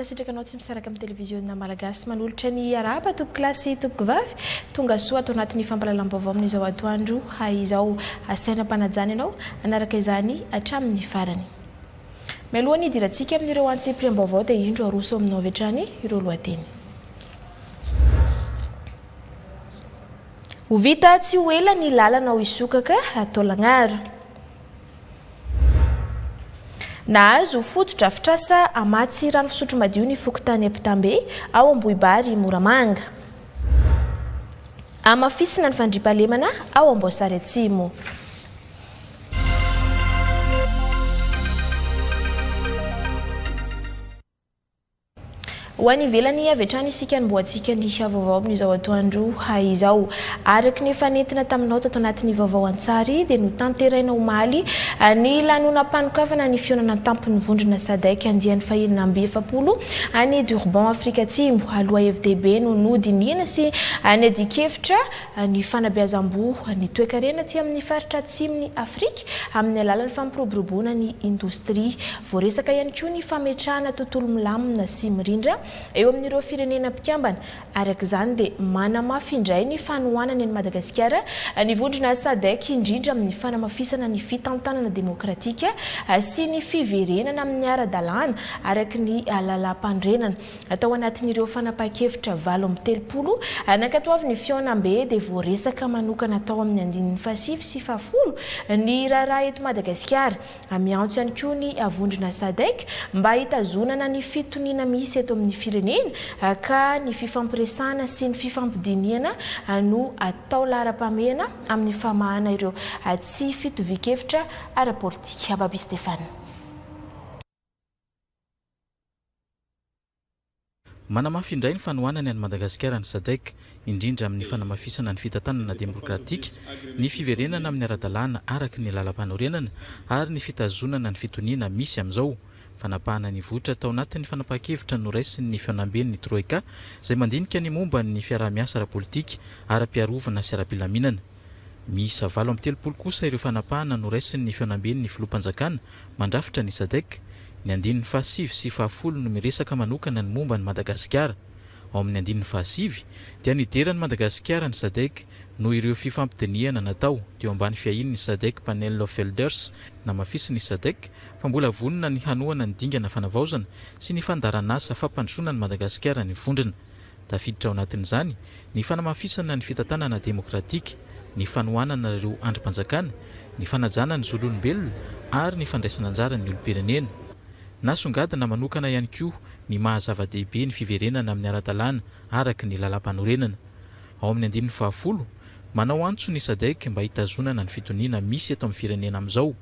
mankasitrakanao tsy misaraka amin'ny televiziona malagasy manolotra ny araba tompoko klasy tompoko vavy tonga soa atao anatin'ny fampalalam-baovao amin'izao atoandro izao asainam-panajana ianao anaraka izany hatramin'ny farany. Mialohan'ny idirantsika amin'ireo antsim-piram-baovao dia indro aroso aminao avy hatrany ireo lohateny. Ho vita tsy ho ela ny lalana ho isokaka atao Lagnaro. Nahazo foto-drafitrasa amatsy rano fisotro madio ny Fokotany Ampitambe ao Ambohibary Moramanga. Amafisina ny fandriampahalemana ao Amboasary Atsimo. Ho any ivelany avy hatrany isika niboantsika ny vaovao amin'izao atoandro izao araky ny fanentina taminao tato anatin'ny vaovao an-tsary dia notanteraina omaly ny lanonam-panokafana ny fionana tampony vondrona SADC andiany fahenina amby 70 any Durban Afrika Atsimo aloha FDB no nodinina sy nadikevitra ny fanabeazam-bo ny toe-karena aty amin'ny faritra atsimony Afrika amin'ny alalan'ny fampiroboroboana ny indostria voaresaka ihany koa ny fametrahana tontolo milamina sy mirindra eo amin'ireo firenena mpikambana araka izany dia manamafy indray ny fanohanana ny Madagasikara ny vondrona SADC indrindra amin'ny fanamafisana ny fitantanana demokratika sy ny fiverenana amin'ny ara-dalàna araka ny lalam-pandrenana atao anatin'ireo fanapahan-kevitra 7 nankatoavy ny Fiaonambe dia voaresaka manokana atao amin'ny andininy 7 sy 10 ny raharaha eto Madagasikara miantso ihany koa ny vondrona SADC mba hitazonana ny fitoniana misy eto amin'ny firenena ka ny fifampiresana sy ny fifampidiniana no atao lara-pamehana amin'ny famahana ireo tsy fitovian-kevitra ara-politika. Babi Stéphane. Manamafy indray ny fanohanany any Madagasikara ny SADC indrindra amin'ny fanamafisana ny fitantanana demokratika ny fiverenana amin'ny ara-dalàna araka ny lalam-panorenana ary ny fitazonana ny fitoniana misy amin'izao fanapahana ny vohitra tao anatin'ny fanapahan-kevitra noraisin'ny Fiaonamben'ny Troika izay mandinika ny momba ny fiaraha-miasa ara-politika ara-piarovana sy ara-pilaminana. Miisa 7 kosa ireo fanapahana noraisin'ny Fiaonamben'ny filoham-panjakana mandrafitra ny SADC ny andininy 7 sy 10 no miresaka manokana ny momba ny Madagasikara. Ao amin'ny andininy 7 dia niderany Madagasikara ny SADC no ireo fifampidiniana natao teo ambany fiahin'ny SADC Panel of Elders namafisy ny SADC fa mbola vonona ny hanohana ny dingana fanavaozana sy ny fandaran'asa fampandrosoana ny Madagasikara ny vondrona. Tafiditra ao anatin'izany ny fanamafisana ny fitantanana demokratika, ny fanohanana ireo andrim-panjakana, ny fanajana ny zololombelona ary ny fandraisana anjara ny olom-pirenena. Nasongadina manokana ihany koa ny mahazava-dehibe ny fiverenana amin'ny ara-dalàna araka ny lalam-panorenana. Ao amin'ny andininy 10 manao antso ny SADC mba hitazonana ny fitoniana misy eto amin'ny firenena amin'izao.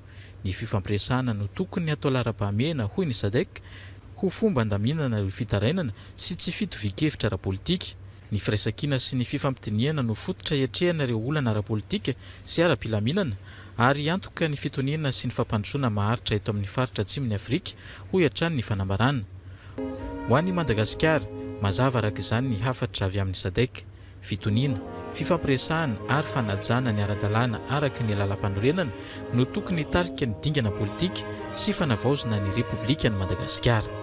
Ny fifampiresahana no tokony atao lara-pahamehana hoy ny SADC ho fomba andaminana ireo fitarainana sy tsy fitovian-kevitra ara-politika. Ny firaisankina sy ny fifampidiniana no fototra hiatrehana ireo olana ara-politika sy ara-pilaminana ary antoka ny fitoniana sy ny fampandrosoana maharitra eto amin'ny faritra atsimon'ny Afrika ho hiatrany ny fanambarana. Ho an'ny Madagasikara mazava araka izany ny hafatra avy amin'ny SADC fitoniana, fifampiresahana ary fanajana ny ara-dalàna araka ny lalam-panorenana no tokony hitarika ny dingana politika sy fanavaozana ny Repoblika ny Madagasikara.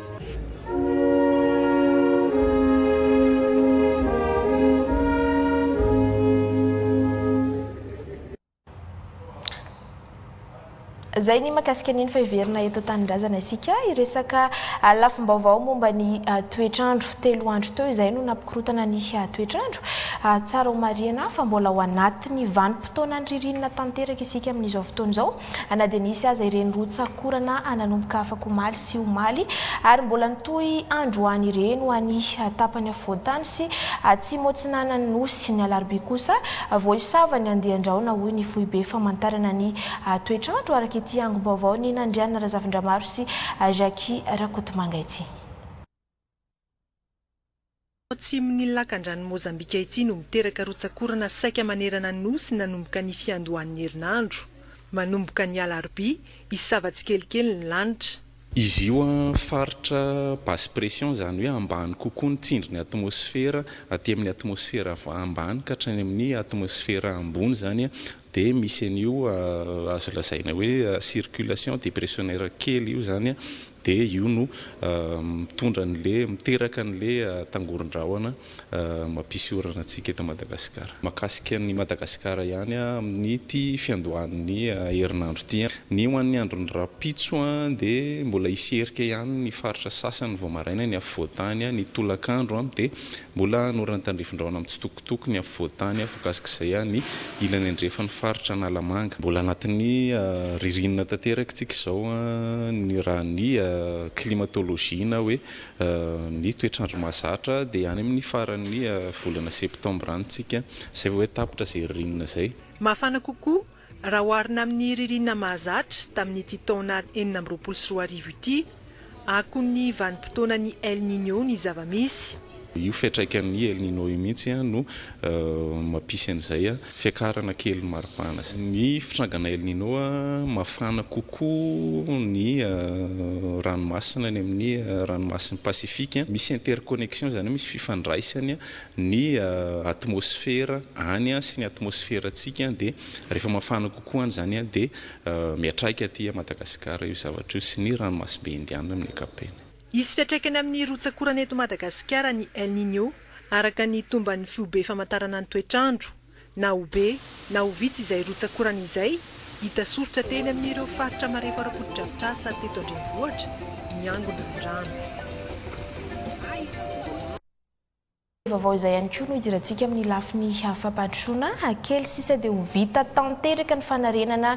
Zay ny makasika niny fa iverina eto tanindrazana isika iresaka lafim-baovao momba ny toetrandro 3 andro teo izay no nampikorotana ny toetrandro tsara ho mariana fa mbola ao anatin'ny vanim-potoana ny ririnina tanteraka isika amin'izao fotoana izao na dia nisy aza ireny rotsakorana nanomboka afaka omaly sy omaly ary mbola nitohy andro any ireny ho any tapany afovoan-tany sy tsy motsinana ny nosy ny alarobia kosa voaisava ny andehan-drahona hoy ny foibe famantarana ny toetrandro araka ity angom-baovao ny nandriana Razavindramaro sy Jackie Rakotomanga ity. Atsimon'ny lakan-drano Mozambika ity no miteraka rotsakorana saika manerana ny nosy nanomboka ny fiandohan'ny herinandro. Manomboka ny alarobia isava tsikelikely ny lanitra. Izy io faritra basse pression zany hoe ambany kokoa ny tsindrin'ny atmosfera aty amin'ny atmosfera ambany ka hatrany amin'ny atmosfera ambony zany dia misy an'io azo lazaina hoe circulation dépressionnaire kely io zany a, dia io no miteraka an'le tangoron-drahona mampisy oranantsika eto Madagasikara. Mahakasika ny Madagasikara ihany amin'ny ty fiandohan'ny herinandro ty. Ny ho an'ny andron'ny rapitso dia mbola iserika ihany ny faritra sasany vao maraina ny afovoantany, ny tolakandro dia mbola anoran'ny tandrifin-drahona mitsitokotoko ny afovoantany voakasik'izay ny ilany andrefany faritra Analamanga. Mbola anatin'ny ririnina tanteraka tsika izao ny raha ny climatologie na hoe ny toetrandro mahazatra dia any amin'ny faran'ny volana septembre anytsika izay hoe tapitra izay ririnina izay. Mafana kokoa raha oharina amin'ny ririnina mahazatra tamin'ity taona 2024 ity ako ny vanim-potoanan'ny El Niño ny zava-misy. Io fiantraikan'ny El Niño io mihitsy no mampisy an'izay fiakarana kely maripana. Ny fitrangana El Niño mafana kokoa ny ranomasina ny amin'ny ranomasin'ny Pasifika. Misy interconnexion zany misy fifandraisany ny atmosfera any sy ny atmosferatsika dia rehefa mafana kokoa zany dia miatraika aty Madagasikara io zavatra io sy ny ranomasimbe indiana amin'ny ankapobeny. Isy fiantraikany amin'ny rotsakorana eto Madagasikara ny El Niño araka ny tomban'ny fiobe famantarana ny toetrandro na ho be na ho vitsy izay rotsakorana izay hita soritra teny amin'ireo faritra marefarakoditra-drasa teto andrenivohitra miangona ny rano. Vaovao izay ihany koa no idirantsika amin'ny lafiny fampandrosoana kely sisa dia ho vita tanteraka ny fanarenana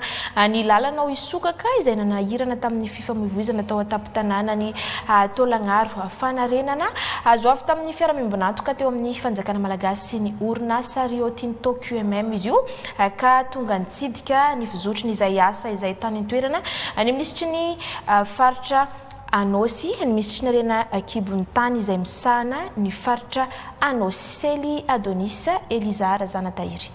ny lalana ao Isokaka izay nanahirana tamin'ny fifamoivoizana tao an-tampon-tanàna ny Taolagnaro. Fanarenana azo avy tamin'ny fiaramimbonantoka teo amin'ny fanjakana malagasy sy ny orinasa Rio Tinto QMM izy io ka tonga nitsidika ny fizotry izay asa izay tany an-toerana any minisitry ny faritra Anosy, ny misy narena kibony tany izay misana ny faritra Anosy. Sely Adonisa Elizara Zanatahiry.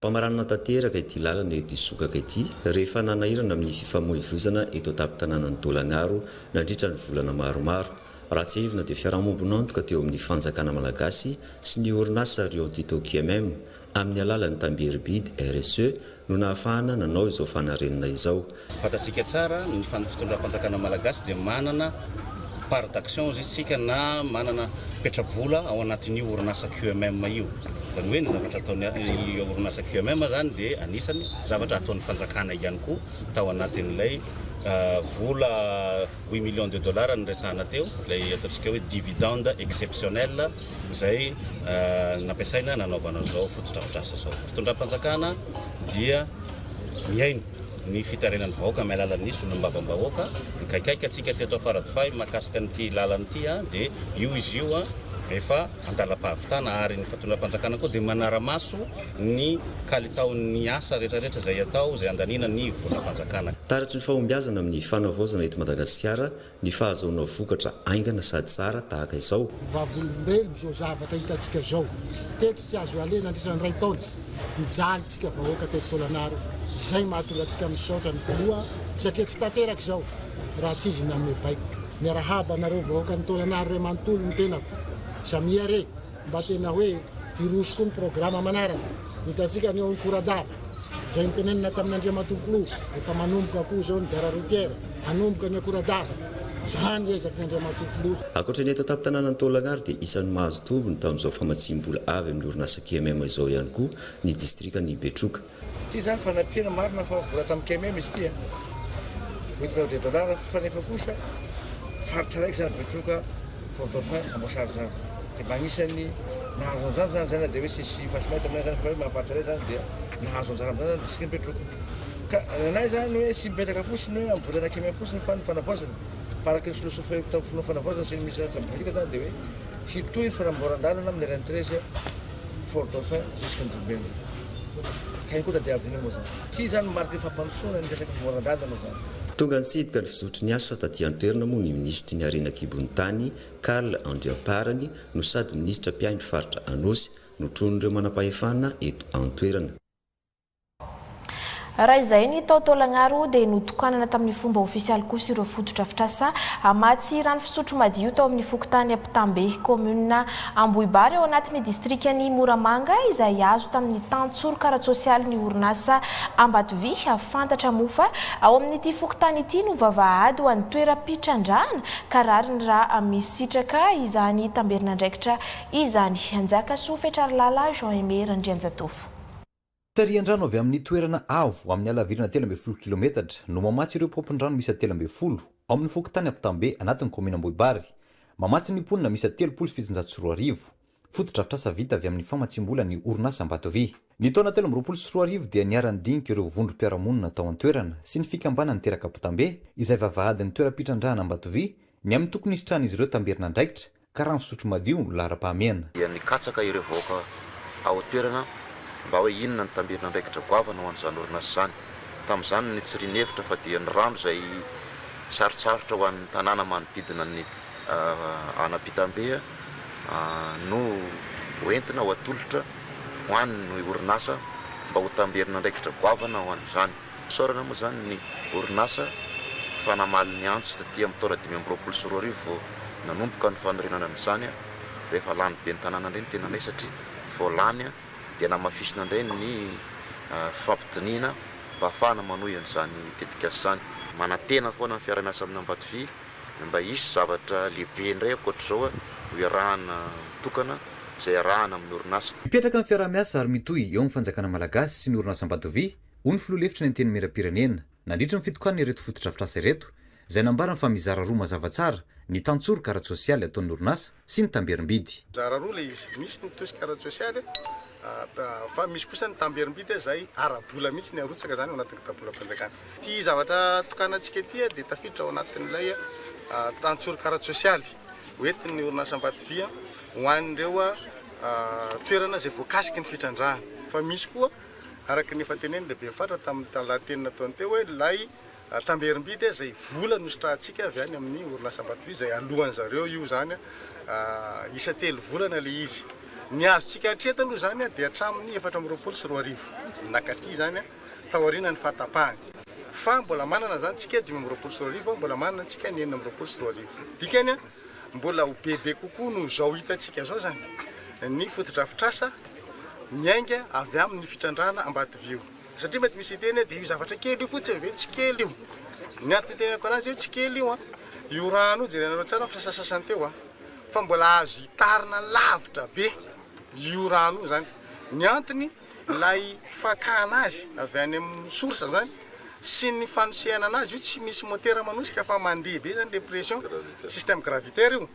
Pamaranana tanteraka ity lalana eto Isokaka ity rehefa nanahirana amin'ny fifamoivoizana eto an-tampon-tanànan'ny Taolagnaro nandritra ny volana maromaro. Raha tsy hivina dia fiarahamonibonantoka teo amin'ny fanjakana malagasy sy ny orinasa Rio Tinto QMM amin'ny alalan'ny Tamberibidy RSE no nahafahana nanao izao fanarenana izao. Fatatsika tsara ny fitondram-panjakana malagasy dia manana part d'action isika na manana petrabola ao anatin'ny orinasa QMM io. Zany hoe ny zavatra ataon'ny orinasa QMM zany dia anisany zavatra ataon'ny fanjakana ihany koa tao anatin'ilay vola 8 millions de dollars nyresahana teo, ilay ataontsika hoe dividende exceptionnel izay nampiasaina nanaovana izao fotodrafitrasa izao. Fitondram-panjakana dia miaino ny fitarenan'ny vahoaka amin'ny alalan'ny solombavam-bahoaka. Nikaikaika atsika teto Faradofay mahakasika an'ity lalana ity dia io izy io efa andalam-pahavitana ary ny fitondram-panjakana koa dia manara-maso ny kalitaon'ny asa rehetrarehetra izay atao izay andanina ny volam-panjakana. Taratry ny fahombiazana amin'ny fanavaozana eto Madagasikara ny fahazoana vokatra aingana sady tsara tahaka izao. Vavolombelo izao zavatra hitantsika izao. Teto tsy azo alena nandritra ny ray taona mijaly tsika vahoaka teto Taolagnaro. Izay mahatonga antsika misaotra ny voa satria tsy tanteraka izao raha tsy izy namme baiko. Miarahaba anareo vahoaka ny Taolagnaro ray manontolo ny tenako. Samiare mba tena hoe irosoko ny programa manaraka hitantsika ny eo amin'ny Koradava izay nitenenina tamin'Andriamatouflo efa manomboka koa izao ny gare routière hanomboka ny Koradava izany ezaka ny Andriamatouflo. Ankoatra ny eto an-tampon-tanànan'ny Taolagnaro dia isan'ny mahazo tombony tamin'izao famatsim-bola avy amin'ny orinasa QMM izao ihany koa ny distriktan'ny Betroka. Ty zany fanampiana marina fa vola tamin'ny QMM izy ity 8 millions de dollars fa nefa kosa faritra raiky zany Betroka Fort Dauphin Ambosary zany dia magnisany nahazo an'izany zany dia hoe sisy fasimahita aminay zany fa hoe mahafaritra ray zany dia nahazo an'izany amin'izany zany district Betroka. Ka anay zany hoe sy mipetraka fotsiny hoe amin'ny volana QMM fotsiny fa ny fanavaozana fa araka ny filosofia tamin'ny fotoana fanavaozana sy ny misy politika zany dia hoe hitohy ny fanamboaran-dalana amin'ny RN13 Fort Dauphin jusqu'à Njobelo. Ka iny koa tadiavina moa zany. Tsy zany marika fampandrosoana ny resaka famboaran-dalana moa zany. Tonga nitsidika ny fizotry ny asa taty an-toerana moa ny minisitry ny Harena Kibonitany Karl Andriamparany no sady minisitra mpiaino faritra Anosy no tronon'ireo manam-pahefana eto an-toerana. raha izay ny taotolagnaro dia notokanana tamin'ny fomba ofisialy kosa ireo foto-drafitrasa maty rano fisotro madio tao amin'ny fokontany Ampitambe commune Ambohibary ao anatin'ny distrikany Moramanga izay azo tamin'ny tantsoraka ara-tsosialy ny orinasa Ambatovy afantatra mofa ao amin'ity fokontany ity no vavahady ho an'ny toeram-pitrandrana ka rariny raha misy sitraka izany tamberina andraikitra izany anjaka sofetraralala Jean-Aimé Randrianjatofo. Tarian-drano avy amin'ny toerana avo amin'ny alavirana 13 kilometatra no mamatsy ireo pompin-drano misy 13 ao amin'ny fokontany Ampitambe anatin'ny commune Ambohibary. Mamatsy ny mponina misy 37 foto-drafitrasa vita avy amin'ny famatsim-bola ny orinasa Ambatovy. Ny taona 2024 dia niaran-dinika ireo vondrom-piarahamonina tao an-toerana sy ny fikambanany teraka Ampitambe izay vavahadin'ny toeram-pitrandrahana Ambatovy ny amin'ny tokony isitrahana izy ireo tamberina andraikitra ka rano fisotro madio lahara-pahamehana. Dia nikatsaka ireo vahoaka ao toerana mba hoe inona ny tamberina andraikitra goavana ho an'izany orinasa izany. Tamin'izany ny tsirinevitra fa dia ny rano izay sarotsarotra ho an'ny tanàna manodidina ny Ampitambe no hoentina ho atolotra ho an'ny orinasa mba ho tamberina andraikitra goavana ho an'izany. Sorana moa izany ny orinasa fa namaly ny antso taty amin'ny taona 2024 vao nanomboka ny fanorenana amin'izany rehefa lany be ny tanàna indray ny tena nay satria vao lany dia namafisina indray ny fampidiniana mba ahafahana manohy an'izany tetikasa izany. Manantena foana ny fiara-miasa amin'ny Ambatovy mba hisy zavatra lehibe indray ankoatr'izao ho iarahana tokana izay iarahana amin'ny orinasa. Mipetraka amin'ny fiara-miasa ary mitohy eo amin'ny fanjakana malagasy sy ny orinasa Ambatovy hoy ny filoha lefitra ny anteny miram-pirenena nandritra ny fitokanana ireto foto-drafitrasa ireto izay nambarany fa mizara roa mazava tsara ny tantsoraka ara-tsosialy ataon'ny orinasa sy ny tamberim-bidy. Zara roa le izy, misy ny tosika ara-tsosialy fa misy kosa ny tamberim-bidy izay ara-bola mihitsy ny arotsaka izany ao anatin'ny kitapolam-panjakana. Ty zavatra tokanantsika ety dia tafiditra ao anatin'ilay tantsoraka ara-tsosialy hoentin'ny orinasa Ambatovy ho an'ireo toerana izay voakasiky ny fitrandrahana. Fa misy koa araka ny efa teneny lehibe mifatra tamin'ny talatenina taony teo hoe lay tamberim-bidy izay vola nositrahantsika avy any amin'ny orinasa Ambatovy izay alohan'zareo io zany isa 3 volana le izy. Ny azontsika hatreto aloha zany dia hatramin'ny 424 nakaty zany tao aoriana ny fahatapahany. Fa mbola manana zany tsika 524 mbola manana tsika ny 424. Dikany mbola ho bebe kokoa no zao hitantsika zao zany ny foto-drafitrasa miainga avy amin'ny fitrandrahana Ambatovy io. Satria mety misy teny dia io zavatra kely io fotsiny ve tsy kely io. Ny antentenako anazy io tsy kely io io rano jerenareo tsara fisasasasany teo fa mbola azo hitarina lavitra be io rano io zany. Ny antony lay fakana azy avy any amin'ny source zany sy ny fanosehana anazy io tsy misy motera manosika fa mandeha be zany le pression système gravitaire io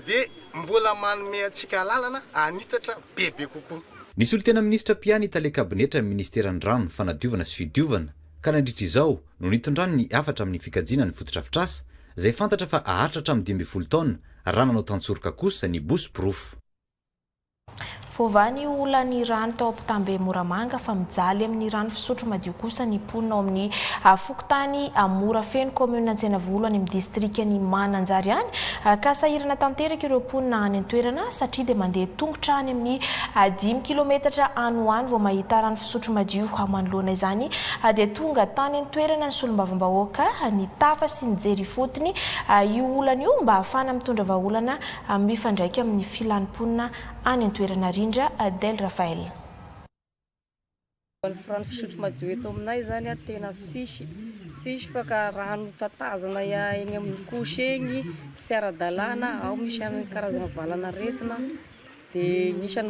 dia mbola manome antsika lalana anitatra bebe kokoa. Nisy olon-tena minisitra Piany tale kabinetra ny ministeran'ny rano, fanadiovana sy fidiovana ka nandritra izao no nitondrany ny afatra amin'ny fikajiana ny foto-drafitrasa izay fantatra fa ahatratra amin'ny 12 taona raha nanao tantsoraka kosa ny Busproof. Fovany olany rano tao Ampitambe Moramanga fa mijaly amin'ny rano fisotro madio kosa ny mponina ao amin'ny fokontany Morafeno commune Antsenavolo any amin'ny distrikany Mananjary any ka sahirana tanteraka ireo mponina any an-toerana satria dia mandeha tongotra any amin'ny 10 kilometatra any ho any vao mahita rano fisotro madio manoloana izany dia tonga tany an-toerana ny solombavambahoaka ny tafa sy ny jery fotony io olana io mba ahafahana mitondra vahaolana mifandraika amin'ny filan'ny mponina any an-toerana rindra Adel Rafael. Rano fisotro madio eto aminay zany tena sisy fa ka rano tatazana eny amin'ny kosy eny sy ara-dalàna ao misy any karazana valana retina dia nisany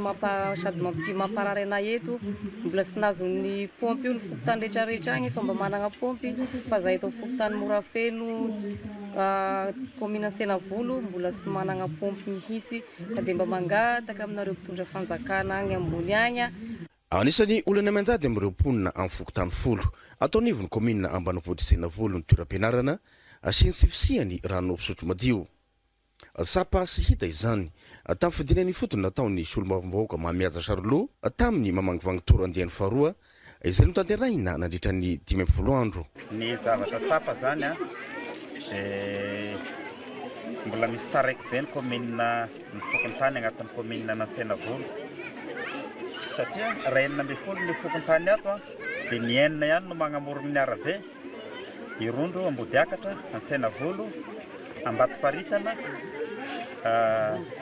sady mamparary anay eto mbola sy nazon'ny pompy io ny fokotany rehetrarehetra agny fa mba manana pompy fa zahay eto fokotany Morafeno commune Antsenavolo mbola sy manana pompy mihitsy ka dia mba mangataka aminareo mpitondra fanjakana agny ambony agny. Anisany olana manjady amin'ireo mponina amin'ny fokotany folo atao anivon'ny commune Ambanivohitra Antsenavolo ny toeram-pianarana asiany sy fisihany rano fisotro madio. Sapa sy hita izany tamin'ny fidinany fotony nataon'ny solombavambahoaka Mamiaza Charlot tamin'ny mamangivang toro andiany faharoa izay notanterahina nandritra ny 12 andro. Ny zavatra sapa zany mbola misy taraiky be ny commune ny fokontany agnatin'ny commune Antsenavolo satria raha 40 ny fokontany ato dia ny enina ihany no magnamorona ny arabe irondro Ambodiakatra Ansainavolo Ambatofaritana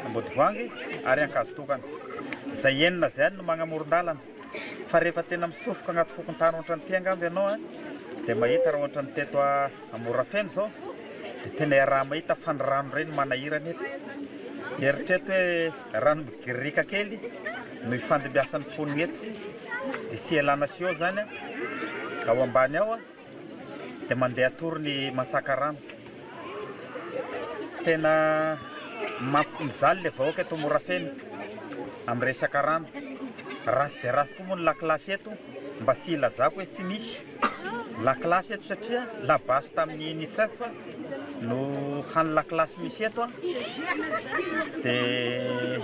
Ambodivoangy ary Ankazotokana zay enina zay no magnamoron-dalana fa rehefa tena misofoka agnaty fokon-tany ohatra ny tiangamby ianao dia mahita raha ohatra ny teto Amorafeno zao dia tena raha mahita fanirano ireny manahirana eto eritreto hoe rano migirika kely no ifandimbiasan'ny mponina eto dia sy elana sy eo zany ao ambany ao dia mandeha tory ny masaka rano tena mizaly ilay vahoaka eto Amorafeno amin'ny resaka rano rasy dia rasy koa moa ny lakilasy eto mba sy ilazako hoe sy misy lakilasy eto satria labasy tamin'ny UNICEF no hany lakilasy misy eto dia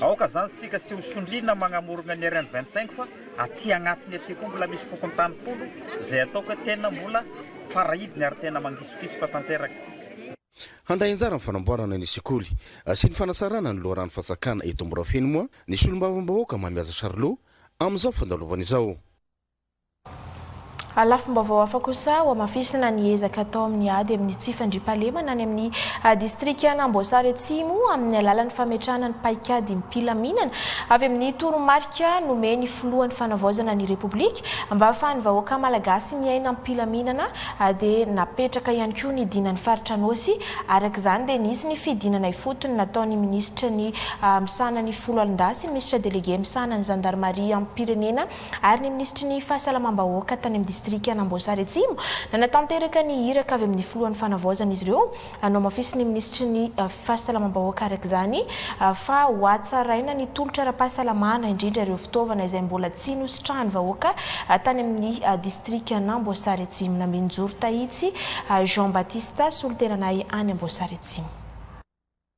aoka zany sika sy hosondrina magnamorona ny RN 25 fa aty agnatiny aty koa mbola misy fokon-tany folo zay ataoko hoe tena mbola farahidiny ary tena mangisokisoka tanteraka. Handray anjara amin'ny fanamboarana ny sekoly sy ny fanasarana ny loharano fahazakana eto Amorafeno moa ny solombavam-bahoaka Mamiaza Charlot amin'izao fandalovana izao. Alafombavao hafa kosa ho amafisina ny ezaka atao amin'ny ady amin'ny tsy fandriam-pahalemana any amin'ny distrikana Amboasary Atsimo amin'ny alalan'ny fametrahana ny paikady mpilaminana avy amin'ny toromarika nomeny filohan'ny fanavaozana ny Repoblika mba ahafahan'ny vahoaka malagasy miaina amin'ny mpilaminana dia napetraka ihany koa ny dinan'ny faritra Anosy araka izany dia nisy ny fidinana ifotony nataon'ny ministra ny misana ny folo alindasy ny ministra délégué misana ny gendarmerie amin'ny pirenena ary ny ministra ny fahasalamam-bahoaka tany amin'ny distrikana Amboasary Atsimo nanatanteraka ny hiraka avy amin'ny filohan'ny fanavaozana izy ireo anao mafisy ny ministra ny fahasalamam-bahoaka araka izany fa ho atsaraina ny tolotra ara-pahasalamana indrindra ireo fitaovana izay mbola tsy nositrahany vahoaka tany amin'ny distrikana Amboasary Atsimo na Minjoro Tahitsy Jean Baptiste solotenanay any Amboasary Atsimo.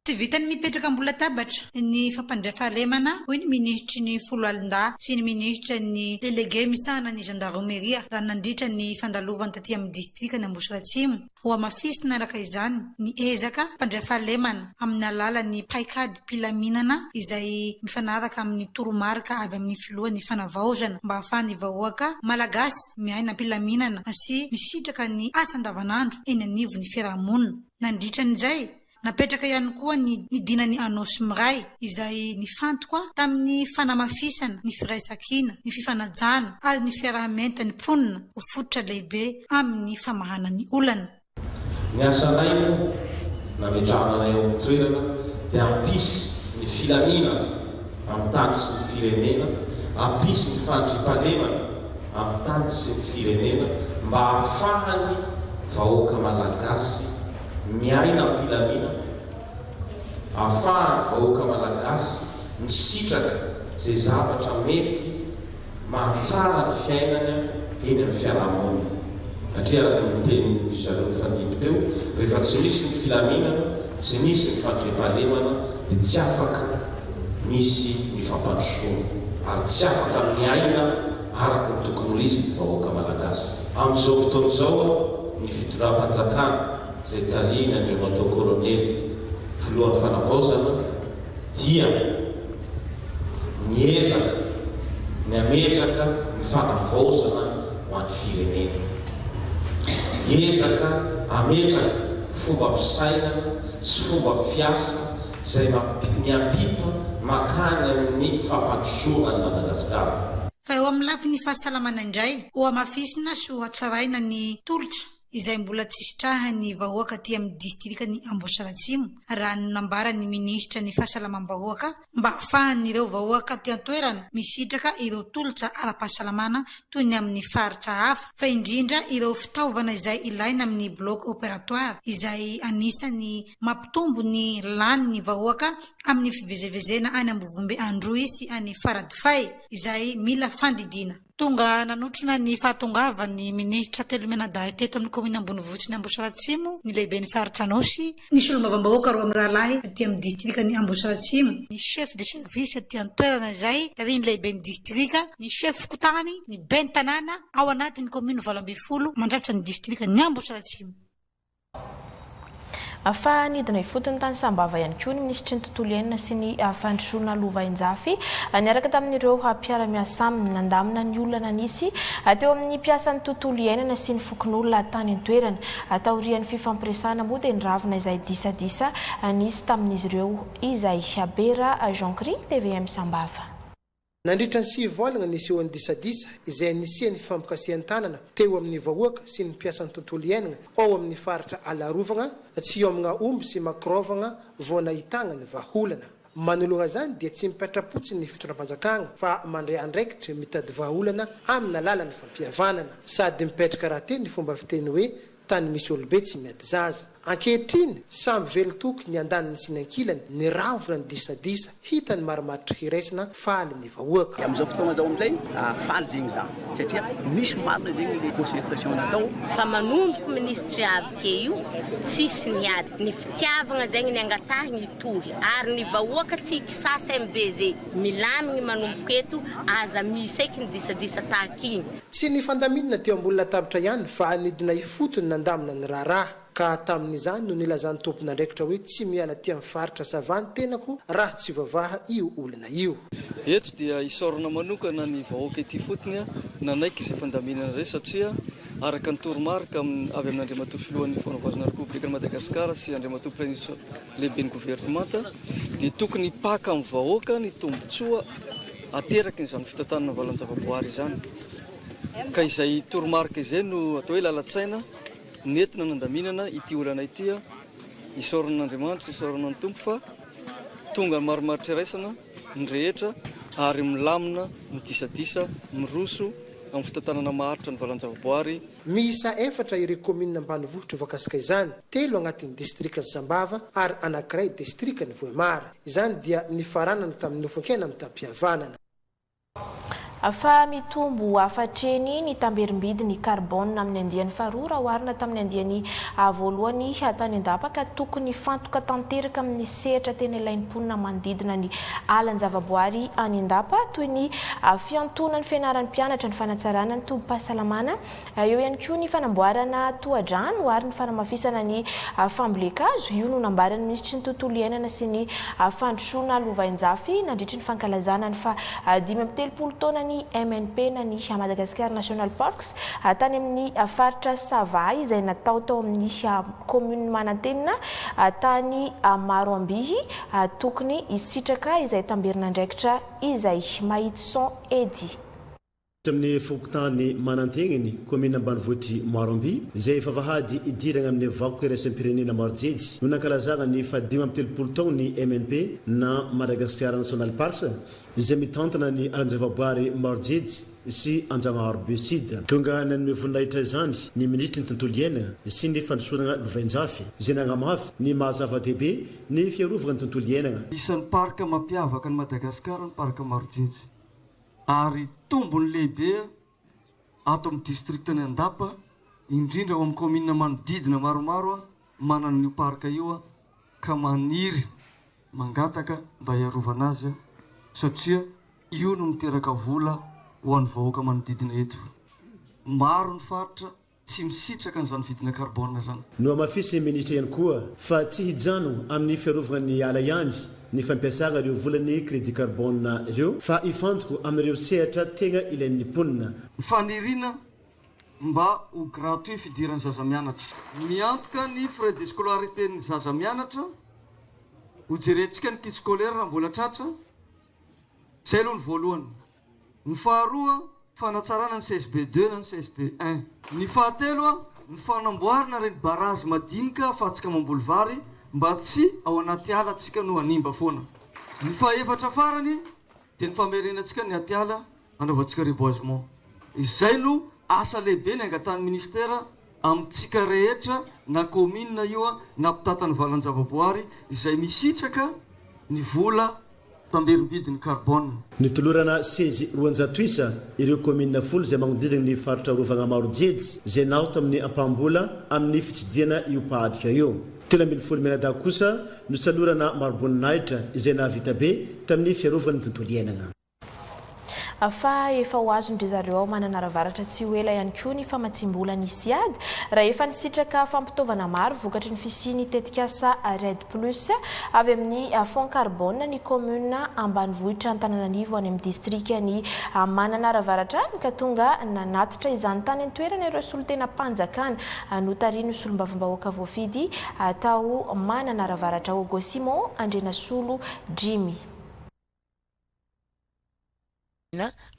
Tsy vitany mipetraka ambony latabatra ny fampandriam-pahalemana hoy ny ministry ny folo alinda sy ny ministra ny délégué misana ny gendarmeria raha nandritra ny fandalovany taty amin'ny distrikana Amboasary Atsimo ho amafisina araka izany ny ezaka fampandriam-pahalemana amin'ny alalan'ny paikady mpilaminana izay mifanaraka amin'ny toromarika avy amin'ny filohan'ny fanavaozana mba ahafahan'ny vahoaka malagasy miaina mpilaminana sy misitraka ny asa andavanandro eny anivon'ny fiarahamonina. Nandritran'izay napetraka ihany koa ny dinany Anosy Miray izay nifantoka tamin'ny fanamafisana ny firaisankina ny fifanajana ary ny fiarahamenta ny mponina ho fototra lehibe amin'ny famahana ny olana. Ny asanay nametrahanay eo amin'ny toerana dia ampisy ny filaminana amin'ny tany sy ny firenena, ampisy ny fandriam-pahalemana amin'ny tany sy ny firenena mba ahafahany vahoaka malagasy miaina ampilamina, ahafahany vahoaka malagasy misitraka izay zavatra mety mahatsara ny fiainana eny amin'ny fiarahamonina. Satria raha toy ny teny zareo nifandimby teo, rehefa tsy misy ny filaminana, tsy misy ny fandriam-pahalemana dia tsy afaka misy ny fampandrosoana ary tsy afaka miaina araka ny tokony ho izy ny vahoaka malagasy. Amin'izao fotoana izao ny fitondram-panjakana izay talina andreo atao kolonely filohan'ny fanavaozana dia miezaka ny ametraka ny fanavaozana ho an'ny firenena, ezaka ametraka fomba fisainana sy fomba fiasa izay miampita makany amin'ny fampandrosoana ny Madagasikara. Fa eo amin'ny lafiny fahasalamana indray ho amafisina sy ho atsaraina ny tolotra izay mbola tsy sitrahany vahoaka aty amin'ny distrikany Amboasary Atsimo raha nambarany ministra ny fahasalamam-bahoaka mba ahafahan'ireo vahoaka aty an-toerana misitraka ireo tolotra ara-pahasalamana toy ny amin'ny faritra hafa fa indrindra ireo fitaovana izay ilaina amin'ny bloc opératoire izay anisany mampitombo ny lanin'ny vahoaka amin'ny fivezevezena any Ambovombe Androy sy any Faradofay izay mila fandidina. Tonga nanotrona ny fahatongavan'ny ministra Telomenadahy teto amin'ny komina Ambonivohitra ny Amboasary Atsimo ny lehiben'ny faritra Anosy ny solombavam-bahoaka roa amin'ny rahalahy aty amin'ny distrikany Amboasary Atsimo ny chef de service aty an-toerana izay ary ny lehiben'ny distrika ny chef fokotany ny ben'ny tanàna ao anatin'ny komina 12 mandrafitra ny distrikany Amboasary Atsimo. Fa nidina ifotony tany sambava ihany koa ny ministry ny tontolo iainana sy ny fandrosoana Lova-Injafy niaraka tamin'ireo mpiara-miasa aminy nandamina ny olana nisy teo amin'ny mpiasan'ny tontolo iainana sy ny fokon'olona tany an-toerana taorian'ny fifampiresahana moa dia niravina izay disadisa nisy tamin'izy ireo izay Bera Jean-Cri TVM Sambava. Nandritra ny 7 volana nisy eo disadisa izay nisian'ny fifampikasihan-tanana teo amin'ny vahoaka sy ny mpiasan'ny tontolo iainana ao amin'ny faritra Alarovana tsy eo amin'ny omby sy makrovana vao nahitana ny vahaolana. Manoloana zany dia tsy mipetrapotsy ny fitondram-panjakana fa mandray andraikitra mitady vahaolana amin'ny alalan'ny fampihavanana sady mipetraka raha teny ny fomba fiteny hoe tany misy olobe tsy miady zaza. Ankehitriny samby velotoky ny andaniny sy ny ankilany ny ravona ny disadisa hitany marimaritra hiraisana faly ny vahoaka. Amin'izao fotoana zao amin'izay faly zegny za satria misy marina zegny le concertation natao fa manomboko ministry avike io tsisy niady ny fitiavana zegny ny angatahiny itohy ary ny vahoaka tsy kisasa MBZ milamigny manomboko eto aza misy eky ny disadisa tahakiny. Tsy ny fandaminana teo ambony latabatra ihany fa anidina ifotony nandamina ny raharaha. Ka tamin'izany no nilazany tompon'andraikitra hoe tsy miala ty amin'ny faritra savany tenako raha tsy vavaha io olona io. Eto dia isorana manokana ny vahoaka ety fotony nanaiky izay fandaminana rey satria araka ny toromarika avy amin'ny Andriamatoa filohan'ny fanovazana Republika Madagasikara sy Andriamatoa Premier lehibe ny gouvernemanta dia tokony paka amin'ny vahoaka ny tombotsoa ateraky n'izany fitantanana valan-javaboary izany. Ka izay toromarika izay no atao hoe lalatsaina nentina nandaminana ity olana ity isoran'Andriamanitra isorana ny tompo fa tonga ny marimaritra iraisana ny rehetra ary milamina ny disadisa miroso amin'ny fitantanana maharitra ny valan-javaboary. Miisa 4 ireo komina ambanivohitra voakasika izany 3 agnatin'ny distrikany Sambava ary anankiray distrikany Voemara. Izany dia nifaranana tamin'ny Nofakena amin'ny tampihavanana. Fa mitombo afatreny ny tamberim-bidy ny carbone amin'ny andiany faharoa oharina tamin'ny andiany voalohany tany andapaka tokony fantoka tanteraka amin'ny sehatra teny ilain'ny mponina manodidina ny alan-javaboary any andapa toy ny fiantonan'ny fianaran'ny mpianatra ny fanatsarana ny tobim-pahasalamana eo ihany koa ny fanamboarana tohadrano ary ny fanamafisana ny fambolekazo io no nambaran'ny ministry ny tontolo iainana sy ny fandrosoana Lova-Injafy nandritra ny fankalazana ny fa 5 taona ny MNP na ny Madagascar National Parks tany amin'ny faritra Savay izay natao tao amin'ny commune Manantenina tany Maroambihy tokony isitraka izay tamberin'andraikitra izay Mahitson Edy. Amin'ny fokotany Mananteniny commune ambanivohitry Maroambihy izay efa vahady idirana amin'ny vakoka iraisam-pirenena maro jejo no nankalazana ny fa 5 taona ny MNP na Madagascar National Parks izay mitantana ny alan-javaboary maro jejo sy Anjanahary Be Sud. Tonga nanome voninahitra izany ny ministry ny tontolo iainana sy ny fandrosoana Lova-Injafy izay nagnamafy ny mahazava-dehibe ny fiarovana ny tontolo iainana. Isan'ny parka mampiavaka ny Madagasikara ny parka maro jejo ary tombony lehibe ato amin'ny distriktany Andapa indrindra ao amin'ny commune manodidina maromaro manana io parka io ka maniry mangataka mba hiarovana azy satria io no miteraka vola ho an'ny vahoaka manodidina eto. Maro ny faritra tsy misitraka n'izany vidina carbone zany. No amafisy ministra ihany koa fa tsy hijano amin'ny fiarovana ny ala ihany ny fampiasana ireo volany crédit carbone ireo fa ifantoko amin'ireo sehatra tena ilain'ny mponina. Fanirina mba ho gratuit fidiran'ny zaza mianatra. Miantoka ny frais de scolarité ny zaza mianatra ho jerentsika ny kit scolaire raha mbola tratra. Zay aloha ny voalohany. Ny faharoa fanatsarana ny CSB2 na ny CSB1. Ny fahatelo ny fanamboarana reny barazy madinika afahantsika mamboly vary mba tsy ao anaty ala atsika no hanimba foana. Ny fahaefatra farany dia ny famerenantsika ny aty ala anaovantsika reboisement. Izay no asa lehibe ny angatan'ny ministera amintsika rehetra na commune io na mpitantan'ny valan-javaboary izay misitraka ny vola tamberim-bidiny carbone. Nitolorana 16 isa ireo commune 10 izay magnodidina ny faritra rovana maro jejo izay nao tamin'ny ampambola amin'ny fitsidiana io pahadika io. 3 menada kosa no salorana maroboninahitra izay nahavita be tamin'ny fiarovana ny tontolo iainana. fa efa ho azon-dry zareo ao manana ravaratra tsy ho ela ihany koa ny famatsim-bola ny siady raha efa nisitraka fampitaovana maro vokatry ny fisiany tetikasa Red Plus avy amin'ny fond carbone ny commune ambanivohitra Antananarivo any amin'ny district ny manana ravaratra ka tonga nanatitra izany tany an-toerana ireo solotena mpanjakana notarino solombavam-bahoaka voafidy atao manana ravaratra Hugo Simon Andrena Solo Jimmy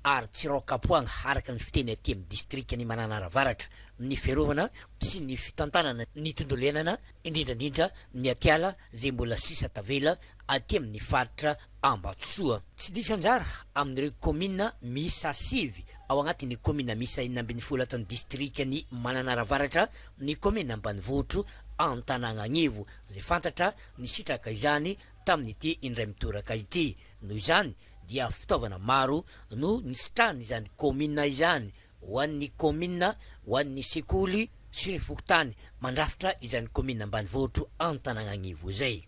ary tsirokapoagna araka ny fiteny aty amin'ny district ny manana ravaratra ny fiarovana sy ny fitantanana ny tontolo iainana indrindrandrindra ny atiala zay mbola sisa tavela aty amin'ny faritra Ambatsoa tsy diso anjara amin'ireo commune misa 7 ao agnatin'ny commune misa 9 ato ny district ny manana ravaratra ny commune ambanivohitro Antananarivo zay fantatra ny sitraka izany tamin'ity indray mitoraka ity noho izany dia fitaovana maro no nisitrahany izany commune izany ho an'ny commune ho an'ny sekoly sy ny fokotany mandrafitra izany commune ambanivohitro Antananarivo zay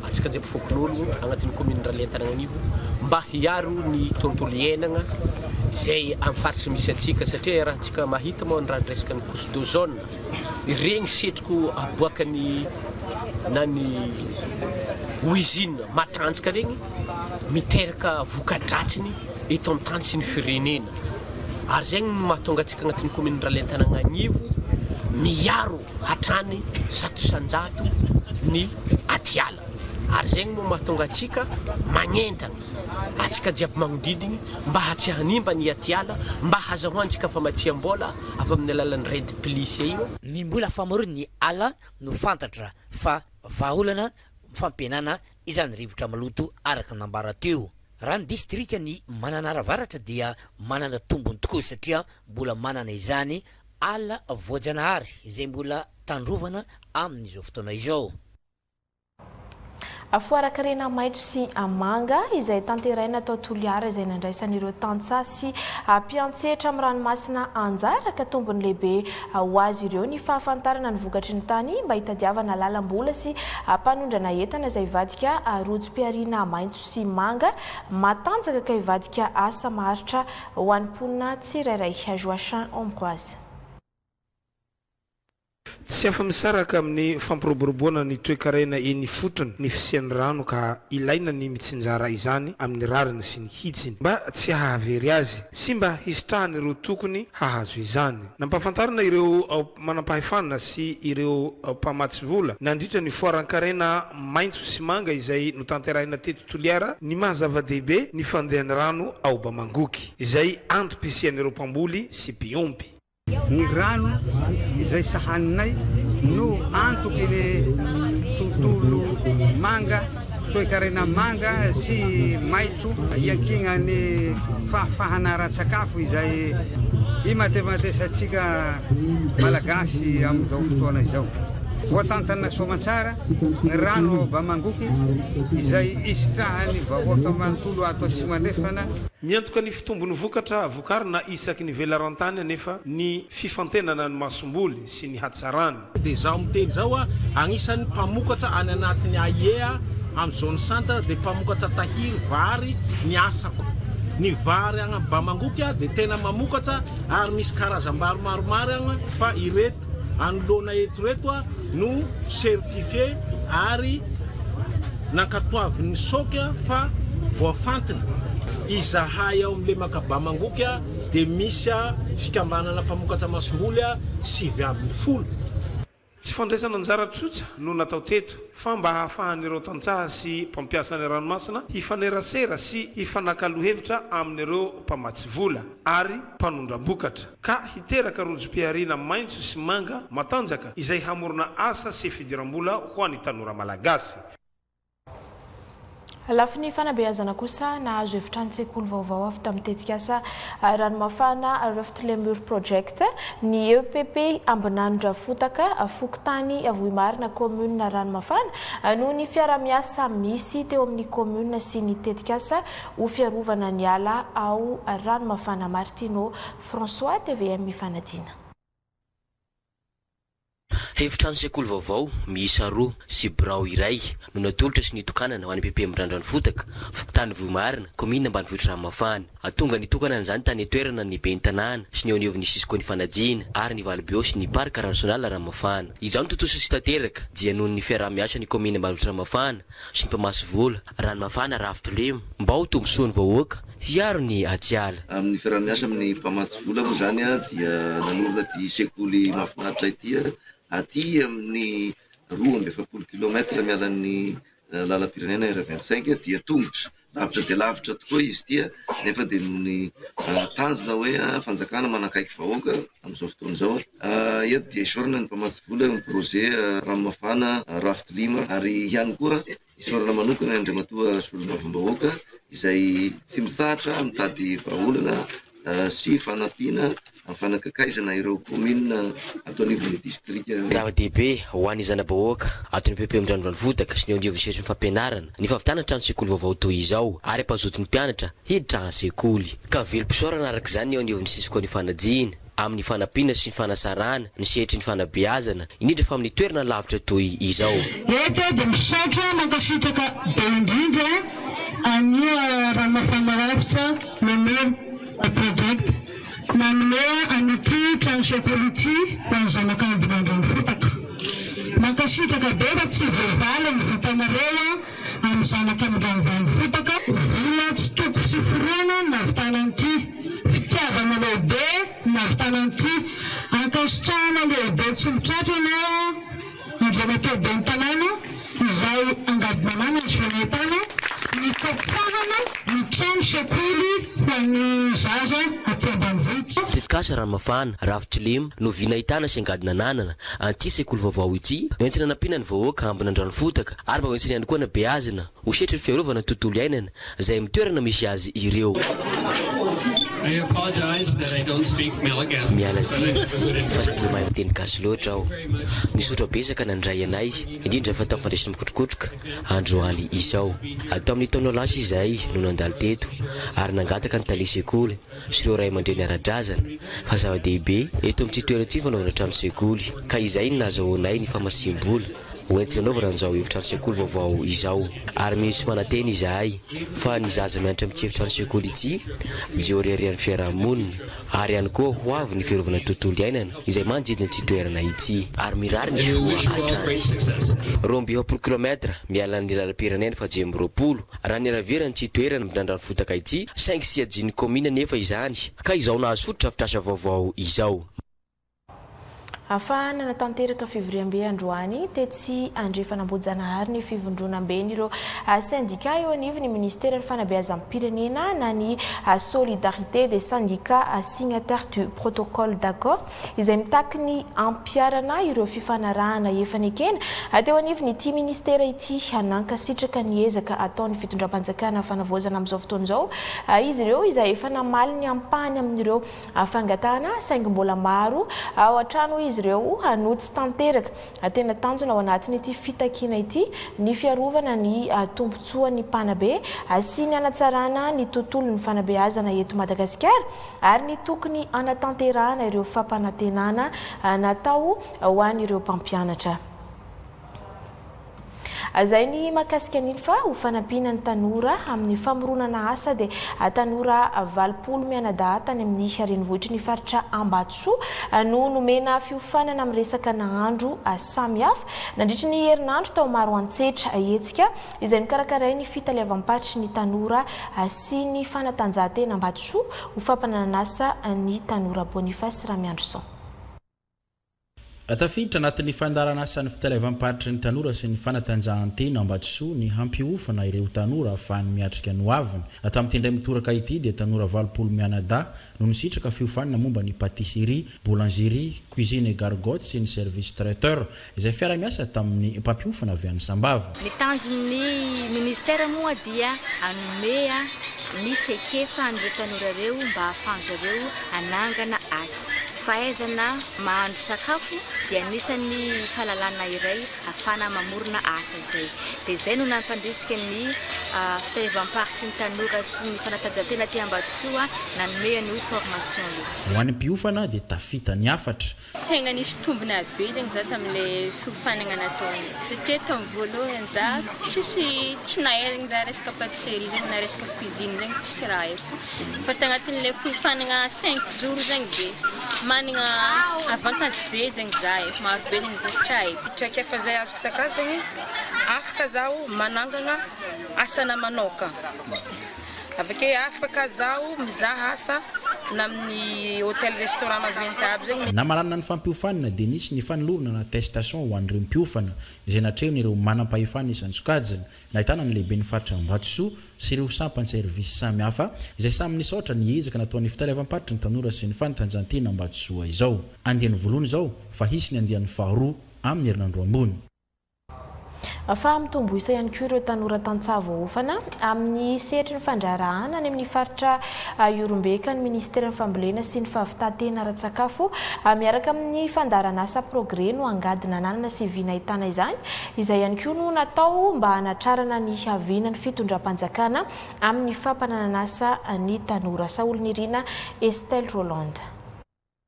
atsika zay mpifokon'olo agnatin'ny commune Rale Antananarivo mba hiaro ny tontolo iainana zay amin'ny faritra misy atsika satria raha atsika mahita moa ny raha resaka ny couche d'ozone regny setroko aboakany na ny usine matanjaka regny miteraka vokadratsiny eto amin'ny tany sy ny firenena ary zegny mahatonga atsika agnatin'ny commune Rale Antananarivo miaro hatrany 100 ny atiala ary zegny moa mahatonga atsika magnentana atsika jiaby magnodidigny mba hatsy hanimba ny atiala mba hazahoantsika famatsiam-bola avy amin'ny alalan'ny Red Plus io ny mbola famaro ny ala no fantatra fa vahaolana fampianana izany rivotra maloto araka nambara teo raha ny district ny manana ravaratra dia manana tombony tokoa satria mbola manana izany ala voajanahary izay mbola tandrovana amin'izao fotoana izao Afoarakarena maitso sy manga izay tanteraina atao Toliara izay nandraisan'ireo tantsa sy mpiantsetra amin'ny ranomasina anjara ka tombony lehibe ho azy ireo ny fahafantarana ny vokatry ny tany mba hitadiavana lalam-bola sy mpanondrana entana izay hivadika rojo-piariana maitso sy manga matanjaka ka hivadika asa maharitra ho an'ny mponina tsirairay Joachim Ambroise tsy afa-misaraka amin'ny fampiroboroboana ny toe-karaina eny fotony ny fisian'ny rano ka ilaina ny mitsinjara izany amin'ny rariny sy ny hitsiny mba tsy hahavery azy sy mba hisitrahany ireo tokony hahazo izany nampahafantarana ireo manam-pahefana sy ireo mpamatsy vola nandritra ny foaran-karaina maitso sy manga izay notanteraina teto Toliara ny mahazava-dehibe ny fandehan'ny rano ao Bamangoky izay antom-pisian'ireo mpamboly sy mpiompy ny rano izay sahaninay no antoky ny tontolo manga toe-karena manga sy maitso iankigna ny fahafahana ra-tsakafo izay imatematesyatsika malagasy amin'izao fotoana izao voatantana soamantsara ny rano Bamangoky izay isitrahany vahoaka manontolo ato sy manefana miantoka ny fitombony vokatra vokarina isaky ny velarantany nefa ny fifantenana ny masomboly sy ny hatsarany dia zaho miteny zao agnisan'ny mpamokatra any anatin'ny AIEA amin'ny zone centre dia mpamokatra tahiry vary ny asako ny vary agny Bamangoky dia tena mamokatra ary misy karazam-bary maromaro agny fa ireto anolona eto reto no certifié ary nankatoavin'ny soka fa voafantina izahay ao amin'le maka Bamangoky dia misy fikambanana mpamokatra masomboly 7 tsy fandraisana anjara tsotsa no natao teto fa mba hahafahan'ireo tantsaha sy mpampiasa ny ranomasina hifanerasera sy hifanakalo-hevitra amin'ireo mpamatsy vola ary mpanondram-bokatra ka hiteraka rojo-piariana maitso sy manga matanjaka izay hamorona asa sy fidiram-bola ho an'ny tanora malagasy Lafiny fanabeazana kosa nahazo hevitran-tsekoly vaovao avy tamin'ny tetikasa ranomafana Rift Lemur Project ny EPP Ambinandra Fotaka Fokotany Avohimarina commune ranomafana no ny fiara-miasa misy teo amin'ny commune sy ny tetikasa ho fiarovana ny ala ao ranomafana Martino François TVM Mifanadina Efitrano sekoly vaovao miisa 2 sy birao iray no natolotra sy nitokanana ho an'ny PP Mirandran Fotaka, Fokontany Vohimarina, commune ambanivohitra Ranomafana. Atonga nitokana an'izany tany toerana ny Bentanana sy ny oniovy ny Sisiko ny Fanadina ary ny Valibio sy ny Parc National Ranomafana. Izao no totosa sy tanteraka dia noho ny fiaraha-miasa ny commune ambanivohitra Ranomafana sy ny mpamasy vola Ranomafana Raftolemo mba ho tombosoa ny vahoaka hiaro ny atiala. Amin'ny fiaraha-miasa amin'ny mpamasy vola moa zany dia nanorina ty sekoly mahafinaritra ity aty amin'ny 2.7 kilometra mialan'ny lalam-pirenena R25 dia tongotra lavitra dia lavitra tokoa izy ity nefa dia ny tanjona hoe fanjakana manakaiky vahoaka amin'izao fotoana izao eto dia isorana ny mpamasy vola ny projet Ranomafana Raftolemo ary ihany koa isorana manokana ny andriamatoa solombavam-bahoaka izay tsy misahatra mitady vahaolana sy fanampiana fanakakaizana ireo commune ato anivon'ny district. Zava-dehibe ho an'ny zana-bahoaka ato ny PP Mirandran Fotaka sy ny oniovy sesy ny fampianarana ny fahavitana trano sekoly vaovao toy izao ary ampazoto ny mpianatra hiditra an-sekoly. Ka velom-pisaorana araka izany ny oniovy ny Sisiko ny Fanadina amin'ny fanampiana sy ny fanasarana ny sehetry ny fanabeazana indrindra fa amin'ny toerana lavitra toy izao. Eto dia misaotra mankasitraka be indrindra any Ranomafana Rafitra manao project nanome an'ity trano sekoly ity ho an'ny zanak'any Mirandran Fotaka. Mankasitraka be fa tsy voavaly ny vitanareo amin'ny zanak'any Mirandran Fotaka vola tsy toko sy foroana navitanan'ity fitiavana lehibe navitanan'ity ankasitrahana lehibe tsy mitratra ianao andriamatoa Bentanana izay angadinanana ny fanentana ny katsahana ny trano sekoly ho an'ny zaza aty ambanivohitra. Tetikasa Ranomafana Raftolemo no vinahitana sy angadinanana an'ity sekoly vaovao ity entina nampiana ny vahoaka ambiny Andran Fotaka ary mba entina ihany koa na beazana ho setry ny fiarovana ny tontolo iainana izay amin'ny toerana misy azy ireo. Miala siny fa tsy dia mahay miteny gasy loatra aho. Misaotra besaka nandray anay indrindra fa tamin'ny fandraisana mikotrokotroka androany izao. Atao amin'ny taona lasa izahay no nandalo teto ary nangataka ny tale sekoly sy ireo ray aman-dreny ara-drazana fa zava-dehibe eto amin'ity toerana fanaovana trano sekoly ka izay no nahazahoanay ny famasim-bola hoentina anaovana an'izao efitrano sekoly vaovao izao ary misy mananteny izahay fa ny zaza mianatra amin'ity efitrano sekoly ity dia oriarian'ny fiarahamonina ary ihany koa ho avy ny fiarovana ny tontolo iainana izay manodidina ity toerana ity ary mirary ny foa hatrany 2 kilometra mialan'ny lalam-pirenena fa 20 raha ny araveran'ity toerana Mirandran Fotaka ity saingy sy ajin'ny commune nefa izany ka izao nahazo fototra afitrasa vaovao izao. Afahana natanteraka fivoriam-be androany tetsy andrefanambojana ny fivondronam-beny ireo syndika eo anivon'ny ministère ny fanabeazam-pirenena na ny solidarité des syndicats signataires du protocole d'accord izay mitaky ny ampiarana ireo fifanarahana efa nekena teo anivon'ny ity ministère ity hanankasitraka ny ezaka ataon'ny fitondram-panjakana fanavoazana amin'izao fotoana izao izy ireo izay efa namaly ny ampahany amin'ireo fangatana saingy mbola maro ao an-trano izy ireo hanotsy tanteraka tena tanjona ao anatin'ity fitakiana ity ny fiarovana ny tombotsoan'ny mpanabe sy ny anatsarana ny tontolo ny fanabeazana eto Madagasikara ary ny tokony anatanterahana ireo fampanantenana natao ho an'ireo mpampianatra. Azay ny makasika an'iny fa ho fanampiana ny tanora amin'ny famoronana asa dia tanora 20 mianadahy tany amin'ny renivohitry ny faritra Ambatsoa no nomena fiofanana amin'ny resaka nahandro samihafa nandritra ny herinandro tao maro antsetra hetsika izay mikarakarainy ny fitalevam-patry ny tanora sy ny fanatanjahantena Ambatsoa ho fampananasa ny tanora Boniface Ramiandroson. Tafiditra anatin'ny fandarana asan'ny fitalevam-patry ny tanora sy ny fanatanjahantena Ambatsoa ny hampiofana ireo tanora ahafahany miatrika ny hoaviny. Tamin'ny tendray mitoraka ity dia tanora 20 mianadahy no nisitraka fiofanana momba ny patisserie, boulangerie, cuisine et gargote sy ny service traiteur izay fiara-miasa tamin'ny mpampiofana avy any Sambava. Ny tanjon'ny ministère moa dia anome ny tsekefa an'ireo tanora ireo mba ahafahan'zareo anangana asa. fahaizana mahandro sakafo dia anisan'ny fahalalana iray ahafana mamorona asa zay. Dia zay no nampandrisika ny fitalevam-paritra ny tanora sy ny fanatanjahantena ty Ambatosoa nanome an'io formation io. Ho an'ny mpiofana dia tafita ny afatra. Tegna nisy tombona be zegny za tamin'ilay fiofanana nataony satria tamin'ny voalohany za tsy naherigny za resaka patisserie zegny na resaka cuisine zegny tsisy raha efa. Fa tagnatin'ilay fiofanana 5 jours zegny dia manana avantage be zegny za efa maro be zegny zasatra haiko. Traiky efa zay azoko taka zegny afaka zaho manangana asana manoka. Avake afaka ka zaho mizaha asa na amin'ny hôtel restaurant maventy aby zegny. Namarana ny fampiofanana dia nisy ny fanolorana na attestation ho an'ireo mpiofana izay natrehony ireo manam-pahefana isan'ny sokajiny nahitana ny lehibe ny faritra Ambatosoa sy ireo sampany service samihafa izay samy nisaotra ny ezaka nataon'ny fitalevam-paritra ny tanora sy ny fanatanjahantena Ambatosoa izao. Andian'ny voalohany izao fa hisy ny andian'ny faharoa amin'ny herinandro ambony. Fa mitombo isa ihany koa ireo tanora Tantsavo ofana amin'ny sehatry ny fandrarahana any amin'ny faritra Iorombeka ny Ministera ny Fambolena sy ny Fahavitantena ara-tsakafo miaraka amin'ny fandaran'asa progrès no angadina ananana sy viana ahitana izany izay ihany koa no natao mba hanatrarana ny haviana ny fitondram-panjakana amin'ny fampananan'asa ny tanora. Saoly Nirina, Estelle Roland.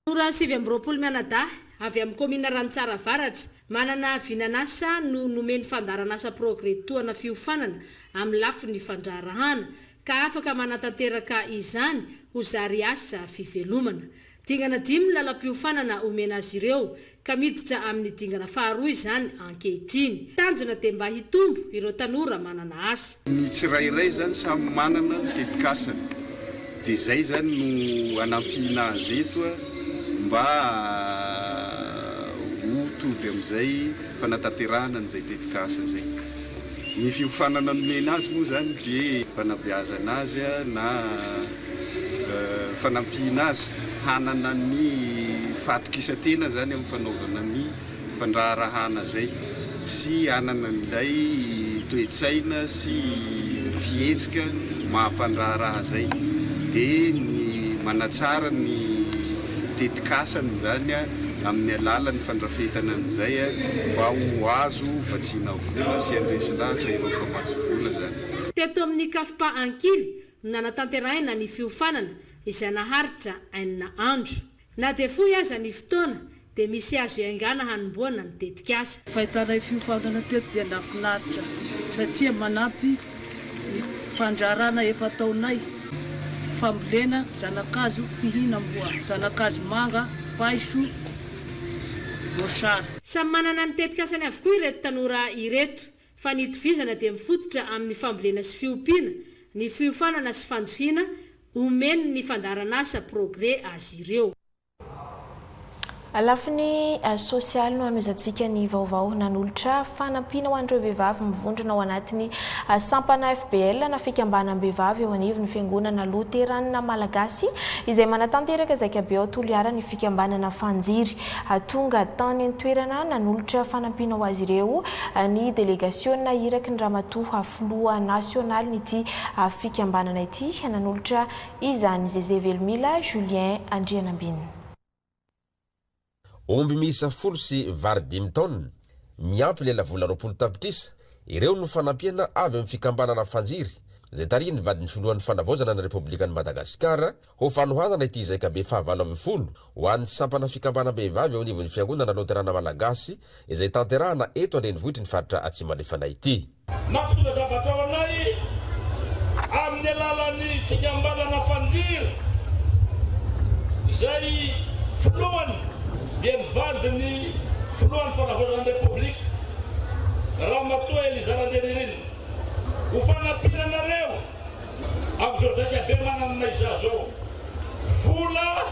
Tanora 7 mianadahy avy amin'ny komina Rantsara Avaratra manana vinan'asa no nomeny fandaran'asa progrès toana fiofanana amin'ny lafiny fandrarahana ka afaka manatanteraka izany ho zary asa fivelomana. Dingana 10 lalam-piofanana omena azy ireo ka miditra amin'ny dingana faharoa izany ankehitriny. Tanjona dia mba hitombo ireo tanora manana asa. Ny tsirairay zany samy manana tetikasany dia zay zany no anampina azy eto mba tody amin'izay fanatanterahana n'izay tetikasa zay. Ny fiofanana nomena azy moa zany dia fanabeazana azy na fanampiana azy hanana ny fatokisantena zany amin'ny fanaovana ny fandraharahana zay sy hanana n'ilay toe-tsaina sy fihetsika mahampandraharaha zay dia ny manatsara ny tetikasany zany amin'ny alalan'ny fandrafetana an'izay mba ho azo vatsiana vola sy andresilahatra ireo mpamatsy vola zany. Teto amin'ny Kafipa Ankily nanatanterahina ny fiofanana izay naharitra 4 andro. Na dia fohy aza ny fotoana dia misy azo iaingana hanomboana ny tetikasa. Fahitana fiofanana teto dia nafinaritra satria manampy ny fandrarana efa taonay fambolena zanakazo fihinam-boa, zanakazo manga, paiso, samy manana ny tetikasany avokoa ireto tanora ireto fa ny itovizana dia mifototra amin'ny fambolena sy fiompiana, ny fiofanana sy fanjofiana omeny ny fandaran'asa progrès azy ireo. Alafiny sosialy no amezantsika ny vaovao nanolotra fanampiana ho an'ireo vehivavy mivondrona ao anatiny sampana FBL na fikambanam-behivavy eo anivon'ny fiangonana Luteranina Malagasy izay manatanteraka Zakabe ao Toliara ny fikambanana Fanjiry. Tonga tany ny toerana nanolotra fanampiana ho azy ireo ny délégationna iraky ny ramatoa filoha nasionaly nyty fikambanana ity nanolotra izany Zeze Velmila, Julien Andrianambiny. Omby miisa 10 sy vary 10 tonnes miampy lela vola 20 tapitrisa ireo no fanampiana avy amin'ny fikambanana Fanjiry izay tariny vadiny filohan'ny fanavozana ny Republikan'i Madagasikara ho fanohanana ity Zakabe fahavalo amin'ny folo ho an'ny sampana fikambana-behivavy ao anivon'ny fiangonana Luterana Malagasy izay tanterahana eto andrenivohitry ny faritra Atsimalefana ity. Nampitonga zavatra ao anay amin'ny alalan'ny fikambanana Fanjiry izay filohany dia nivadiny filohan'ny fanavozana ny Republika Ramatoa Elizara Ndenirin ho fanampinanareo amin'izao Zakabe manana izao zao vola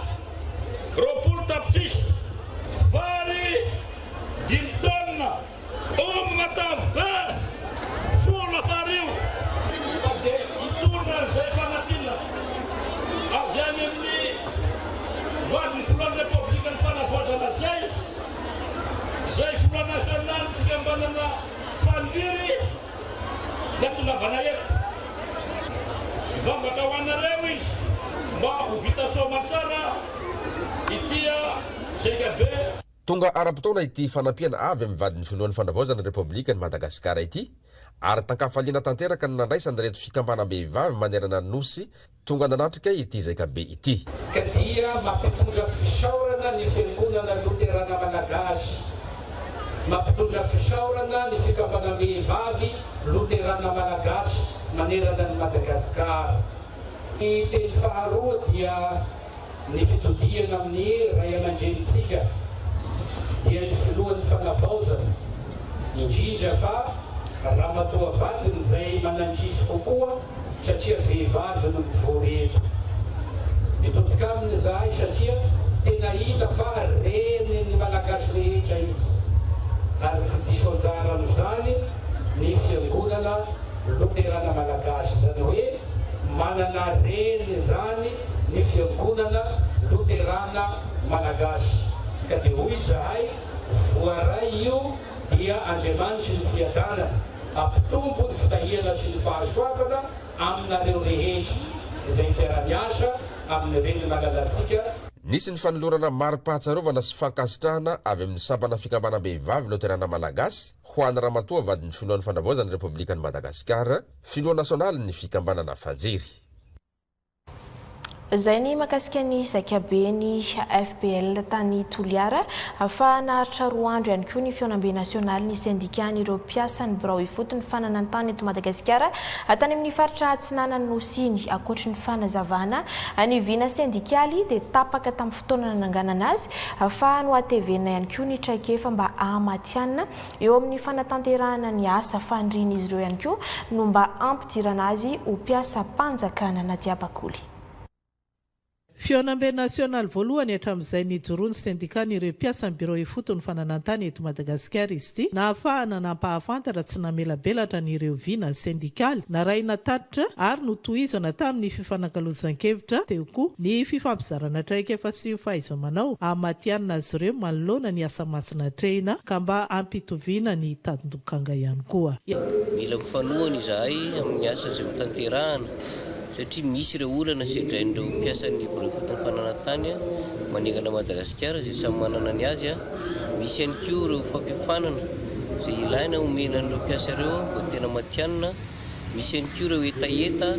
20 tapitrisa vary 10 tonna omby matavy be vola fario dia hitondra izay fanampina avy any amin'ny vadiny filohan'ny Republika ny fanavozana zay filoha nasionaly fikambanana Fanjiry natongavana eto mivambaka ho anareo izy mba ho vita somatsara itya tonga ara-potoana ity fanampiana avy amin'ny vadin'ny filohan'ny fanavaozana repoblika ny madagasikara ity ary tankafaliana tanteraka no nandraisany reto fikambanam-behivavy manerana nosy tonga nanatrika ity zakabe ity ka dia mampitondra fisaorana ny fiangonana luterana malagasy mampitondra fisaorana ny fikambanam-behivavy luterana malagasy manerana ny madagasikara ny teny faharoa dia ny fitodiana amin'ny ray aman-drenitsika dia ny filohan'ny fanavaozana indrindra fa raha matoa vadiny izay manandrify kokoa satria vehivavy no mivoreto mitodika aminy zahay satria tena hita fa reny ny malagasy rehetra izy ary tsy diso anjara amin'izany ny fiangonana luterana malagasy zany hoe manana reny zany ny fiangonana luterana malagasy ka dia hoy zahay voaray io dia andriamanitry ny fiadana ampitombo ny fitahiana sy ny fahasoavana aminareo rehetra izay teramiasa amin'ireny malalatsika nisy ny fanolorana mari-pahatsarovana sy fankasitrahana avy amin'ny sabana fikambanam-behivavy luterana malagasy ho any ramatoa vadin'ny filohan'ny fanavaozana repoblikan'ny madagasikara filoha nasionaly ny fikambanana fanjiry zay ny makasika ny zakabe ny FPL tany Toliara ahafahana haritra 4 andro ihany koa ny fionambe nasionaly ny syndicat ireo mpiasa ny birao ifoto ny fananantany eto Madagasikara atany amin'ny faritra Atsinana ny Nosiny akoatry ny fanazavana ny vina syndikaly dia tapaka tamin'ny fotoana nananganana azy ahafahany atevena ihany koa ny traikefa mba amatianina eo amin'ny fanatanterahana ny asa fandrina izy ireo ihany koa no mba ampidirana azy ho mpiasa mpanjakana na diabakoly. Fionambe nasionaly voalohany hatramin'izay nijoroany syndicat ireo mpiasa ny birao ifoto ny fananantany eto Madagasikara izy ity na ahafahana nampahafantatra tsy namelabelatra n'ireo vina syndikaly na ray natatitra ary notohizana tamin'ny fifanankalozan-kevitra teo koa ny fifampizarana traikefa sy fahaiza-manao amatianina azy ireo manoloana ny asa masina trehina ka mba ampitoviana ny tandokanga ihany koa. Mila mifanohana izahay amin'ny asa izay hotanterahana satria misy ireo olana sedrain'ireo mpiasan'ny birao ifoto ny fananantany manegana Madagasikara izay samy manana ny azy misy ihany koa ireo fampifanana izay ilaina omena an'ireo mpiasa ireo mba tena matianina misy ihany koa ireo etaeta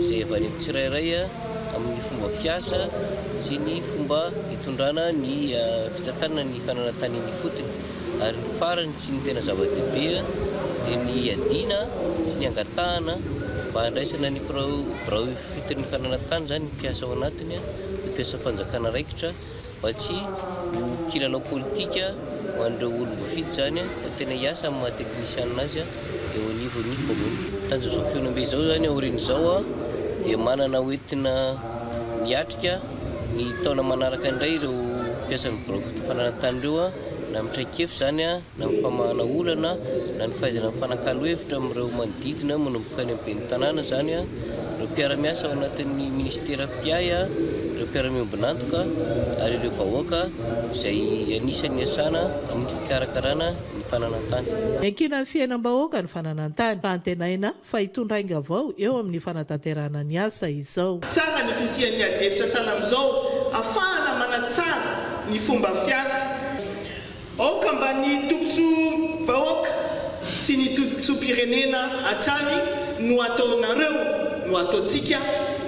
izay avy any amin'ny tsirairay amin'ny fomba fiasa sy ny fomba hitondrana ny fitantanana ny fananantany ny fotony ary ny farany sy ny tena zava-dehibe dia ny adina sy ny angatahana mba handraisana ny birao ifoton'ny fananantany zany mpiasa ao anatiny mpiasa mpanjakana raikitra mba tsy ho kilalao politika ho an'ireo olom-bofidy zany fa tena hiasa amin'ny mahateknisianina azy eo anivon'ny komony. Tanjo zao fionambe zao zany aorian'izao dia manana hoentina miatrika ny taona manaraka indray ireo mpiasan'ny birao ifoton'ny fananantany ireo na mitraikefy zany na mifamahana olana na ny fahaizana mifanakalo hevitra amin'ireo manodidina manomboka any amin'ny tanàna zany ireo mpiara-miasa ao anatin'ny ministera piay ireo mpiara-miombinantoka ary ireo vahoaka izay anisany asana amin'ny fikarakarana ny fananantany. Yankina ny fiainam-bahoaka ny fananantany ka antenaina fa hitondrainga avao eo amin'ny fanatanterahana ny asa izao. Tsara ny fisian'ny adihevitra salam'izao ahafahana manatsara ny fomba fiasa oka mba ny tombotso-bahoaka sy ny tombotso-pirenena hatrany no ataonareo no ataontsika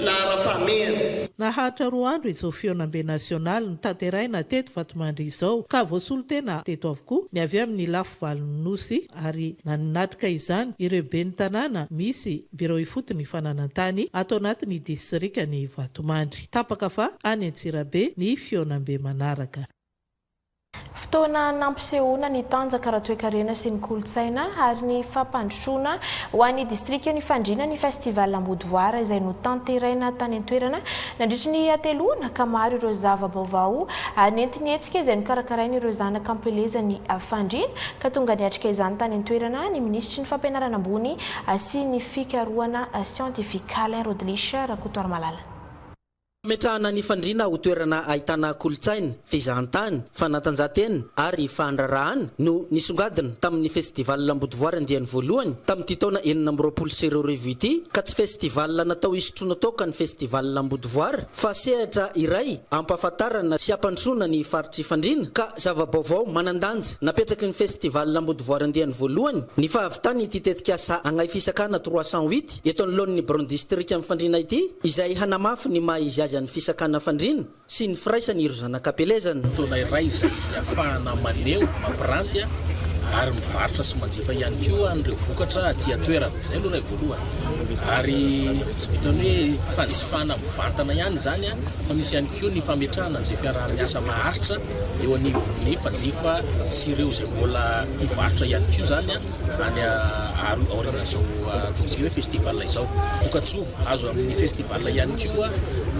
lahara-pahamehana. Nahatra 4 andro izao fionambe nasionaly ny tanteraina teto Vatomandry izao ka voasolo tena teto avokoa ny avy amin'ny lafo valony nosy ary naninnatrika izany ireo ben'ny tanàna misy birao ifoto ny fananantany atao anatin'ny distrika ny Vatomandry. Tapaka fa any Antsirabe ny fionambe manaraka. Fotoana nampisehoana ny tanjaka ara-toekarena sy ny kolotsaina ary ny fampandrosoana ho an'ny distrika ny fandriana ny festival Ambodivoara izay no tanteraina tany an-toerana nandritra ny ateloana ka maro ireo zava-baovao nentin'ny hetsika izay no karakaraina ireo zanaka ampelezany fandriana ka tonga niatrika izany tany an-toerana ny ministry ny fampianarana ambony sy ny fikarohana scientifique Alain Rodlisha Rakotoary Malala. Metrahana ny fandriana ho toerana ahitana kolotsaina, fizahantany, fanatanjahantena ary fandrarahana no nisongadina tamin'ny festival Lambodivoara andiany voalohany tamin'ity taona 2024 ity, ka tsy festival natao hisotroana toka ny festival Lambodivoara fa sehatra iray ampahafantarana sy ampandrosoana ny faritry fandriana. Ka zava-baovao manandanja napetraky ny festival Lambodivoara andiany voalohany ny fahavitany ity tetikasa agnay fisakana 308 eto anoloan'ny Bron district amin'ny fandriana ity, izay hanamafy ny maha izy azy ny fisakana fandriana sy ny firaisany ireo zanakapelezana. Taona iray izay ahafahana maneho mampiranty ary mivarotra sy manjifa ihany koa an'ireo vokatra aty atoerana. Izay aloha ray voalohany. Ary tsy vitany hoe fanjifana mivantana ihany zany fa misy ihany koa ny fametrahana izay fiaraha-miasa maharitra eo anivon'ny mpanjifa sy ireo izay mbola mivarotra ihany koa zany any aorinan'izao ataontsika hoe festival izao. Vokatsoa azo amin'ny festival ihany koa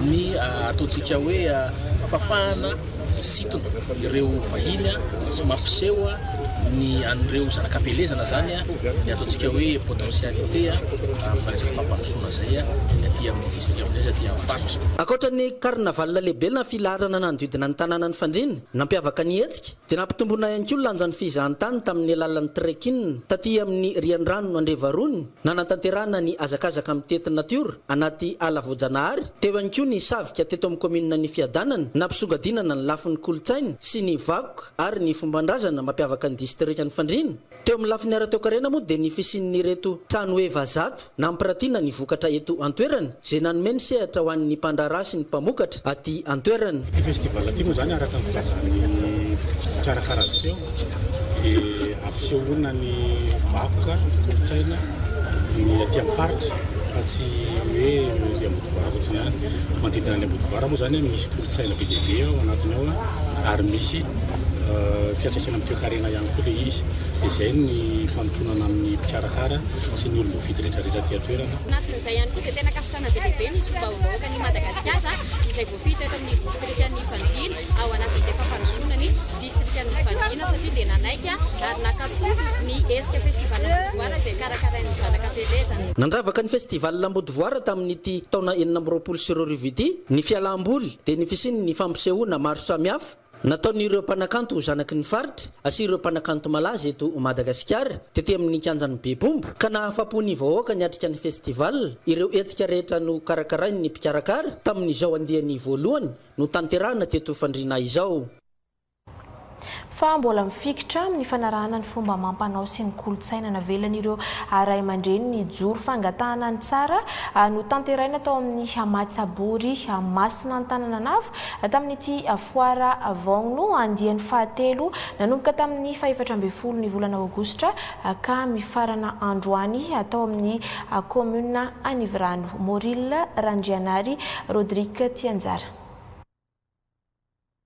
ny ataontsika hoe fafahana situna ireo vahiny sy mampiseho ny an'ireo zanakapelezana zany ny ataontsika hoe potentialité resaka fampandrosoana zay aty amin'ny district aminay aty amin'ny faritra. Ankoatran'ny carnaval lehibe na filarana nanodidina ny tanàna ny fandriana nampiavaka ny hetsika dia nampitombona ihany koa lanjan'ny fizahantany tamin'ny alalan'ny trekking taty amin'ny riandrano Andrevarony, nanatanterahana ny azakazaka amin'ny tety natiora anaty ala voajanahary. Teo ihany koa ny savika teto amin'ny commune ny fiadanana nampisogadinana ny lafin'ny kolotsaina sy ny vakoka ary ny fombandrazana mampiavaka ny district ny fandriana. Teo amin'ny lafiny ara-toekarena moa dia ny fisin'ny reto trano hoe vazato na ampiratina ny vokatra eto antoerana izay nanome ny sehatra ho an'ny mpandraraha sy ny mpamokatra aty antoerana. Ity festival ity moa zany araka ny filazan'ny karakarazy teo dia ampisehoana ny vakoka, kolotsaina ny aty amin'ny faritra fa tsy hoe le Ambodivoara fotsiny ihany. Manodidina ny Ambodivoara moa zany misy kolotsaina be dia be ao anatiny ao ary misy fiantraikana amin'ny toe-karena ihany koa le izy. Dia izay ny fanotronana amin'ny mpikarakara sy ny olona vity rehetrarehetra aty atoerana. Anatin'izay ihany koa dia tena kasitrana be dia be ny zom-bahoaka ny Madagasikara izay voafita eto amin'ny distrika ny Fandriana ao anatin'izay fampandrosoana ny distrika ny Fandriana satria dia nanaika ary nakatoy ny hetsika festival Lambodivoara izay karakarain'ny zanakapelezana. Nandravaka ny festival Lambodivoara tamin'ity taona 2024 ity ny fialam-boly dia ny fisiny ny fampisehoana maro samihafa nataon'ireo mpanakanto ho zanaky ny faritra sy ireo mpanakanto malaza eto Madagasikara tety amin'ny kianjan'ny Bebombo, ka nahafapon'ny vahoaka niatrika ny festival. Ireo hetsika rehetra no karakarain'ny mpikarakara tamin'izao andiany voalohany no tanterahana teto fandriana izao. Fa mbola mifikitra amin'ny fanarahana ny fomba mampanao sy ny kolotsaina navelan'ireo ray aman-dreny ny joro fangatahana ny tsara no tanteraina tao amin'ny Mahatsabory Masina Antananarivo tamin'ity foara vaogno andiany fahatelo nanomboka tamin'ny 14 ny volana Aogositra ka mifarana androany atao amin'ny commune Anivrano. Morila Randrianary, Rodrigue Tianjara.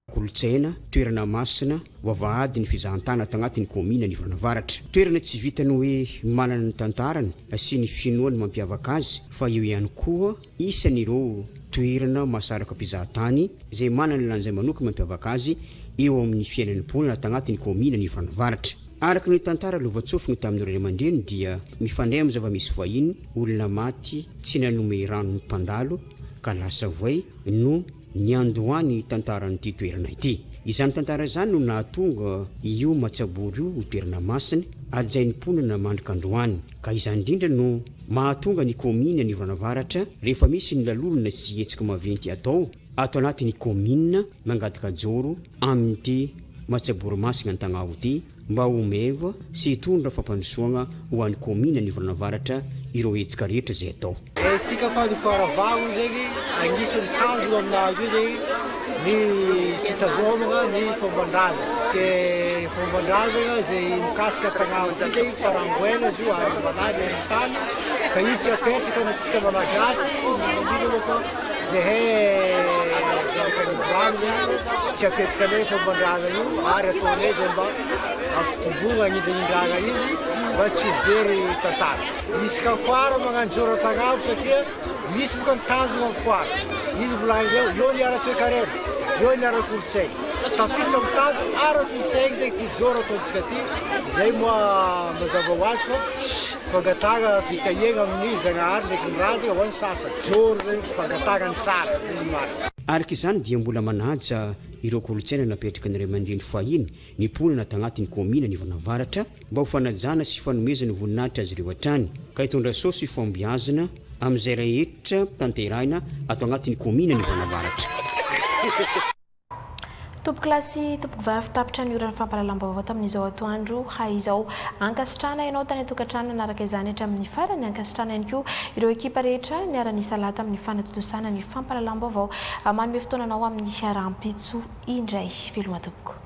Kolotsaina, toerana masina, vavahady ny fizahantana tagnatin'ny commune Anivrano Avaratra. Toerana tsy vitany hoe manana ny tantarany sy ny finoany mampiavaka azy fa eo ihany koa isan'ireo toerana mahasaraka mpizahantany izay manana ny lanjany manokana mampiavaka azy eo amin'ny fiainan'ny mponina tagnatin'ny commune Anivrano Avaratra. Araka ny tantara lovatsofina tamin'ny ray aman-dreny dia mifandray amin'ny zava-misy vahiny, olona maty tsy nanome rano ny mpandalo ka lasa voay no niandoany tantaran'ity toerana ity. Izany tantara izany no nahatonga io Mahatsabory io toerana masina ajain'ny mponina mandrika androany, ka izany indrindra no mahatonga ny commune Anivrano Avaratra rehefa misy ny lalolana sy hetsika maventy atao anatin'ny commune mangataka joro amin'ity Mahatsabory masina an-tagnavo ity mba ho meva sy hitondra fampandrosoana ho an'ny commune Anivrano Avaratra ireo hetsika rehetra izay atao. Tsika fandifaravagno zegny agnisan'ny tanjona aminazy io zegny ny fitazomana ny fomban-drazana. Ke fomban-drazana izay mikasika tagnavo ity zegny faramboena izy io ary malaza amin'ny tany ka izy tsy apetraka na tsika malagasy mandrindra fa zahay zanak'Anivrano zegny tsy apetrakanay fomban-drazana io ary ataonay zay mba ampitombona agnindrana izy mba tsy very tantara. Misy ka foara magnano joro tagnavo satria misy boka ny tanjona amin'ny foara. Izy volagny zao, io ny ara-toe-karena, io ny ara-kolotsaina. Tafiditra amin'ny tanjona ara-kolotsaina zegny ty joro ataontsika ty, zay moa mazava ho azy fa fangatara fitahegna amin'ny zagnahary ndraiky ny razana ho any sasany joro regny tsy fangatarany tsara zegny marina. Araka izany dia mbola manaja ireo kolotsaina napetraka ny ray aman-dreny fahiny ny ponina tagnatin'ny komina ny Vanavaratra mba ho fanajana sy fanomezana voninahitra azy ireo hatrany ka hitondra sosy fombiazana amin'izay rehetra tanterahina ato agnatin'ny komina ny Vanavaratra. Tompoko lasy tompoko vavy tapitra ny oran'ny fampahalalam-baovao tamin'izao atoandro haizao ankasitrana ianao tany atokantrano nanaraka izany hatramin'ny farany ankasitrana ihany koa ireo ekipa rehetra niara-nisa lahy tamin'ny fanatotosana ny fampahalalam-baovao manome fotoananao amin'ny Rampitso indray veloma tompoko.